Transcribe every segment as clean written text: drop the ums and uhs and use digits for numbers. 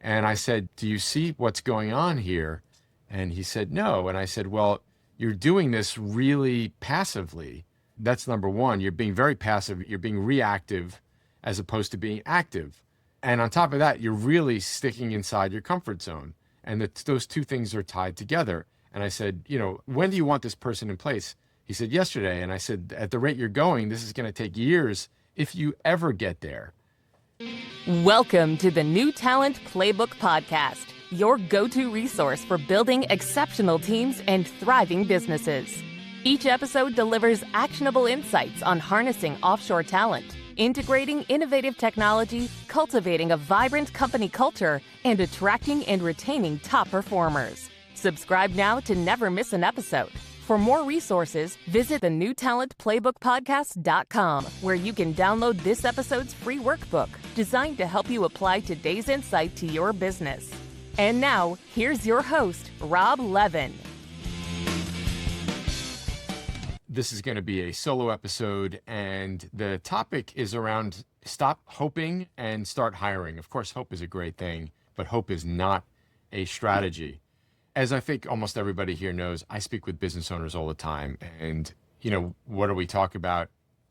And I said, do you see what's going on here? And he said, no. And I said, well, you're doing this really passively. That's number one. You're being very passive. You're being reactive as opposed to being active. And on top of that, you're really sticking inside your comfort zone. And those two things are tied together. And I said, when do you want this person in place? He said, yesterday. And I said, at the rate you're going, this is going to take years if you ever get there. Welcome to the New Talent Playbook Podcast, your go-to resource for building exceptional teams and thriving businesses. Each episode delivers actionable insights on harnessing offshore talent, integrating innovative technology, cultivating a vibrant company culture, and attracting and retaining top performers. Subscribe now to never miss an episode. For more resources, visit thenewtalentplaybookpodcast.com, where you can download this episode's free workbook designed to help you apply today's insight to your business. And now, here's your host, Rob Levin. This is going to be a solo episode, and the topic is around stop hoping and start hiring. Of course, hope is a great thing, but hope is not a strategy. As I think almost everybody here knows, I speak with business owners all the time. And, what do we talk about?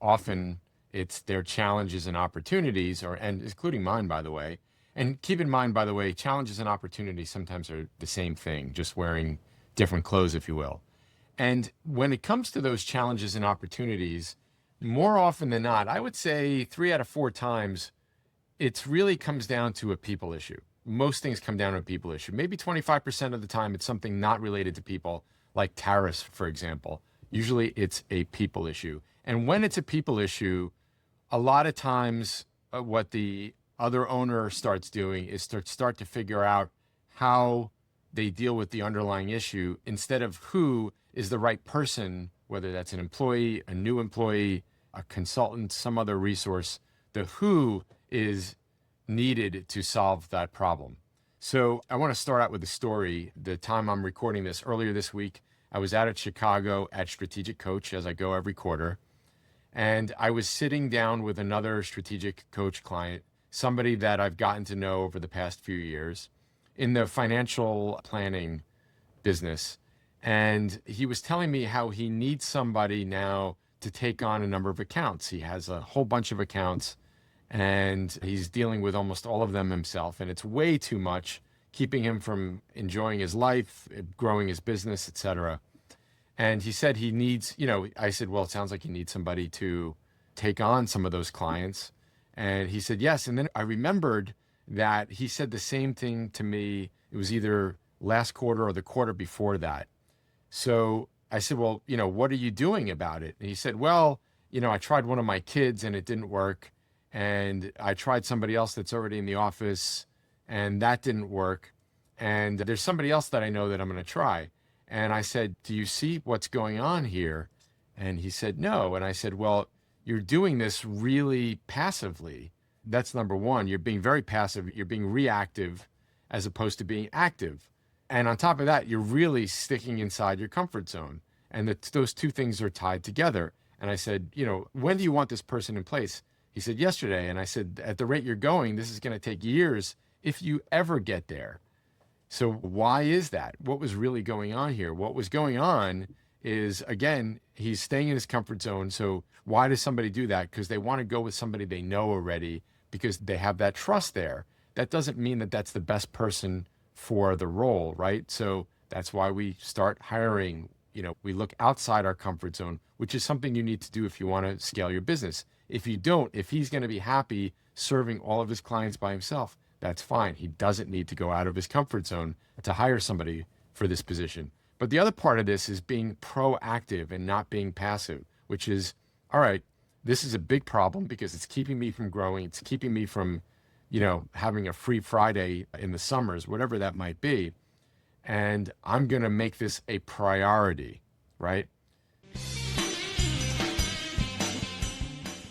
Often it's their challenges and opportunities, and including mine, by the way. And keep in mind, by the way, challenges and opportunities sometimes are the same thing, just wearing different clothes, if you will. And when it comes to those challenges and opportunities, more often than not, I would say 3 out of 4 times, it really comes down to a people issue. Most things come down to a people issue. Maybe 25% of the time, it's something not related to people, like tariffs, for example. Usually it's a people issue. And when it's a people issue, a lot of times what the other owner starts doing is start to figure out how they deal with the underlying issue instead of who is the right person, whether that's an employee, a new employee, a consultant, some other resource. The who is needed to solve that problem. So I want to start out with a story. The time I'm recording this, earlier this week, I was out at Chicago at Strategic Coach, as I go every quarter. And I was sitting down with another Strategic Coach client, somebody that I've gotten to know over the past few years in the financial planning business. And he was telling me how he needs somebody now to take on a number of accounts. He has a whole bunch of accounts, and he's dealing with almost all of them himself. And it's way too much, keeping him from enjoying his life, growing his business, etc. And he said he needs, I said, well, it sounds like you need somebody to take on some of those clients. And he said, yes. And then I remembered that he said the same thing to me. It was either last quarter or the quarter before that. So I said, well, what are you doing about it? And he said, well, I tried one of my kids and it didn't work. And I tried somebody else that's already in the office and that didn't work. And there's somebody else that I know that I'm going to try. And I said, do you see what's going on here? And he said, no. And I said, well, you're doing this really passively. That's number one. You're being very passive. You're being reactive as opposed to being active. And on top of that, you're really sticking inside your comfort zone. And those two things are tied together. And I said, when do you want this person in place? He said, yesterday. And I said, at the rate you're going, this is going to take years if you ever get there. So why is that? What was really going on here? What was going on is, again, he's staying in his comfort zone. So why does somebody do that? Because they want to go with somebody they know already because they have that trust there. That doesn't mean that that's the best person for the role, right? So that's why we start hiring. We look outside our comfort zone, which is something you need to do if you want to scale your business. If you don't, if he's going to be happy serving all of his clients by himself, that's fine. He doesn't need to go out of his comfort zone to hire somebody for this position. But the other part of this is being proactive and not being passive, which is, all right, this is a big problem because it's keeping me from growing. It's keeping me from, having a free Friday in the summers, whatever that might be. And I'm going to make this a priority, right?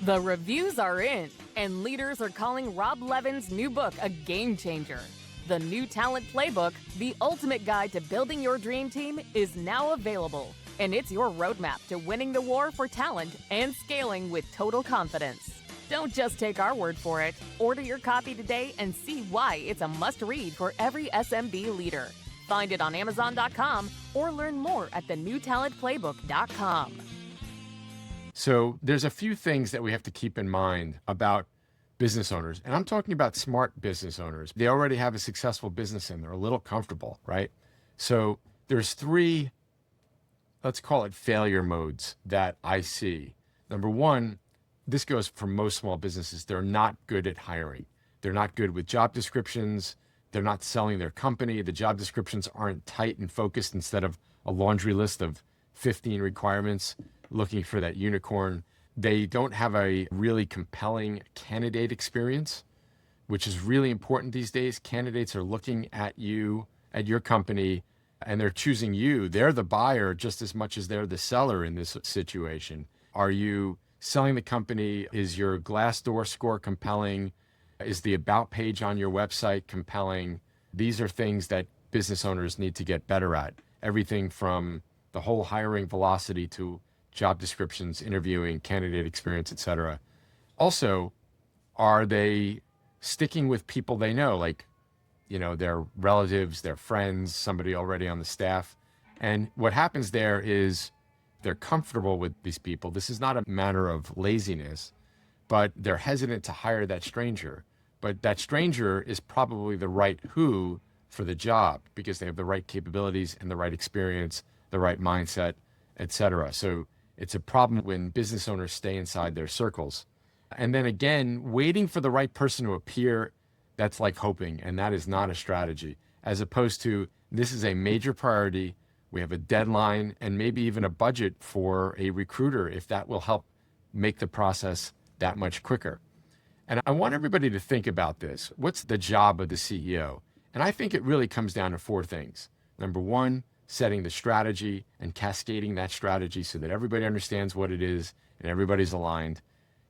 The reviews are in, and leaders are calling Rob Levin's new book a game changer. The New Talent Playbook, the ultimate guide to building your dream team, is now available. And it's your roadmap to winning the war for talent and scaling with total confidence. Don't just take our word for it. Order your copy today and see why it's a must-read for every SMB leader. Find it on Amazon.com or learn more at thenewtalentplaybook.com. So there's a few things that we have to keep in mind about business owners. And I'm talking about smart business owners. They already have a successful business and they're a little comfortable, right? So there's three, let's call it failure modes that I see. Number one, this goes for most small businesses. They're not good at hiring. They're not good with job descriptions. They're not selling their company. The job descriptions aren't tight and focused instead of a laundry list of 15 requirements looking for that unicorn. They don't have a really compelling candidate experience, which is really important these days. Candidates are looking at you, at your company, and they're choosing you. They're the buyer just as much as they're the seller in this situation. Are you selling the company? Is your Glassdoor score compelling? Is the about page on your website compelling? These are things that business owners need to get better at. Everything from the whole hiring velocity to job descriptions, interviewing, candidate experience, etc. Also, are they sticking with people they know, like, their relatives, their friends, somebody already on the staff? And what happens there is they're comfortable with these people. This is not a matter of laziness, but they're hesitant to hire that stranger. But that stranger is probably the right who for the job because they have the right capabilities and the right experience, the right mindset, etc. So it's a problem when business owners stay inside their circles. And then again, waiting for the right person to appear, that's like hoping, and that is not a strategy. As opposed to, this is a major priority, we have a deadline, and maybe even a budget for a recruiter if that will help make the process that much quicker. And I want everybody to think about this. What's the job of the CEO? And I think it really comes down to four things. Number one, setting the strategy and cascading that strategy so that everybody understands what it is and everybody's aligned.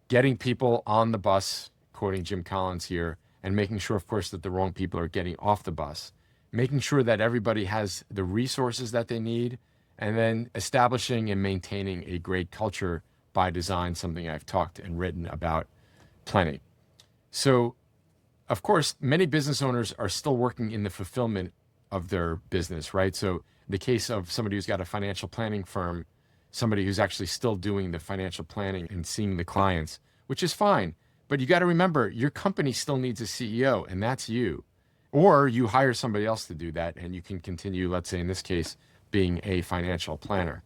Getting people on the bus, quoting Jim Collins here, and making sure, of course, that the wrong people are getting off the bus. Making sure that everybody has the resources that they need, and then establishing and maintaining a great culture by design, something I've talked and written about plenty. So, of course, many business owners are still working in the fulfillment of their business, right? So the case of somebody who's got a financial planning firm, somebody who's actually still doing the financial planning and seeing the clients, which is fine. But you got to remember, your company still needs a CEO, and that's you. Or you hire somebody else to do that, and you can continue, let's say in this case, being a financial planner.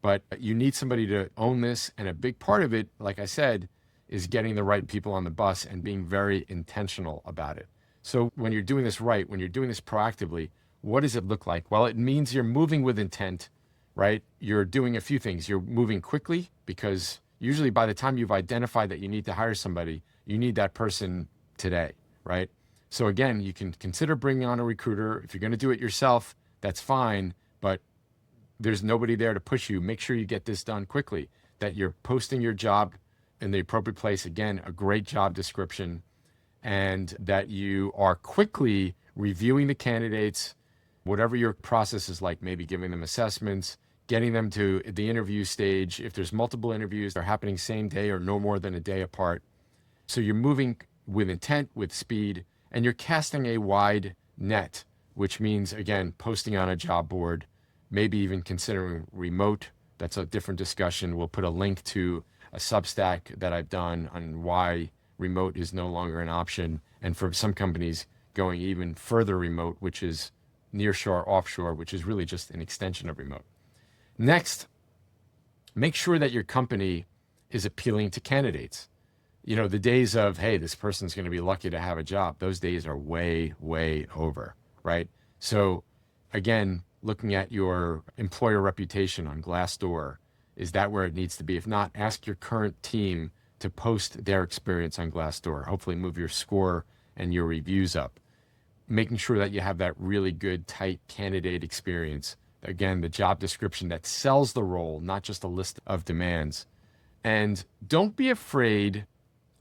But you need somebody to own this, and a big part of it, like I said, is getting the right people on the bus and being very intentional about it. So when you're doing this right, when you're doing this proactively, what does it look like? Well, it means you're moving with intent, right? You're doing a few things. You're moving quickly because usually by the time you've identified that you need to hire somebody, you need that person today, right? So again, you can consider bringing on a recruiter. If you're going to do it yourself, that's fine, but there's nobody there to push you. Make sure you get this done quickly, that you're posting your job in the appropriate place. Again, a great job description, and that you are quickly reviewing the candidates, whatever your process is like, maybe giving them assessments, getting them to the interview stage. If there's multiple interviews, they're happening same day or no more than a day apart. So you're moving with intent, with speed, and you're casting a wide net, which means, again, posting on a job board, maybe even considering remote. That's a different discussion. We'll put a link to a Substack that I've done on why remote is no longer an option. And for some companies going even further remote, which is nearshore, offshore, which is really just an extension of remote. Next, make sure that your company is appealing to candidates. The days of, hey, this person's going to be lucky to have a job, those days are way, way over, right? So again, looking at your employer reputation on Glassdoor, is that where it needs to be? If not, ask your current team to post their experience on Glassdoor. Hopefully move your score and your reviews up. Making sure that you have that really good, tight candidate experience. Again, the job description that sells the role, not just a list of demands. And don't be afraid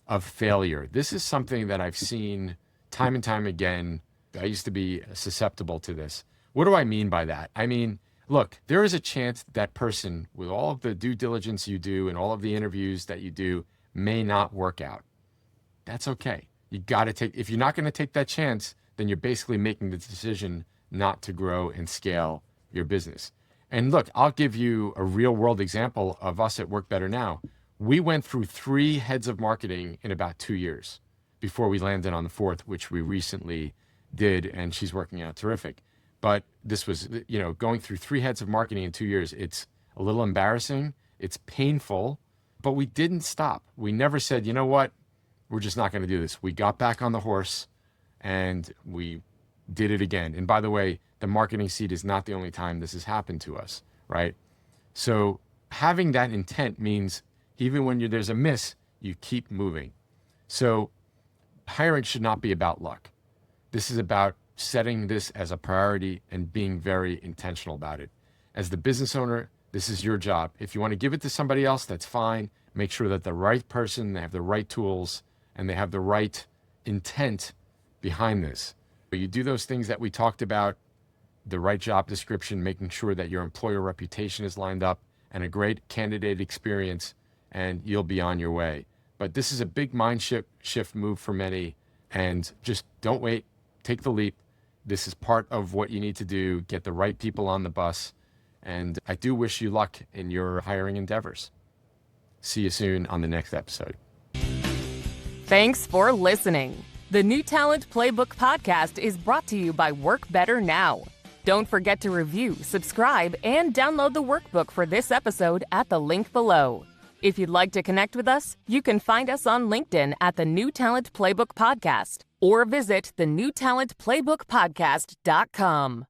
of failure. This is something that I've seen time and time again. I used to be susceptible to this. What do I mean by that? I mean, look, there is a chance that person, with all of the due diligence you do and all of the interviews that you do, may not work out. That's okay. You got to take, if you're not going to take that chance, then you're basically making the decision not to grow and scale your business. And look, I'll give you a real world example of us at Work Better Now. We went through 3 heads of marketing in about 2 years before we landed on the 4th, which we recently did, and she's working out terrific. But this was, going through 3 heads of marketing in 2 years. It's a little embarrassing. It's painful, but we didn't stop. We never said, you know what, we're just not going to do this. We got back on the horse and we did it again. And by the way, the marketing seat is not the only time this has happened to us, right? So having that intent means even when there's a miss, you keep moving. So hiring should not be about luck. This is about setting this as a priority and being very intentional about it. As the business owner, this is your job. If you want to give it to somebody else, that's fine. Make sure that the right person, they have the right tools, and they have the right intent behind this. But you do those things that we talked about, the right job description, making sure that your employer reputation is lined up, and a great candidate experience, and you'll be on your way. But this is a big mind shift move for many, and just don't wait. Take the leap. This is part of what you need to do. Get the right people on the bus. And I do wish you luck in your hiring endeavors. See you soon on the next episode. Thanks for listening. The New Talent Playbook podcast is brought to you by Work Better Now. Don't forget to review, subscribe, and download the workbook for this episode at the link below. If you'd like to connect with us, you can find us on LinkedIn at the New Talent Playbook Podcast or visit thenewtalentplaybookpodcast.com.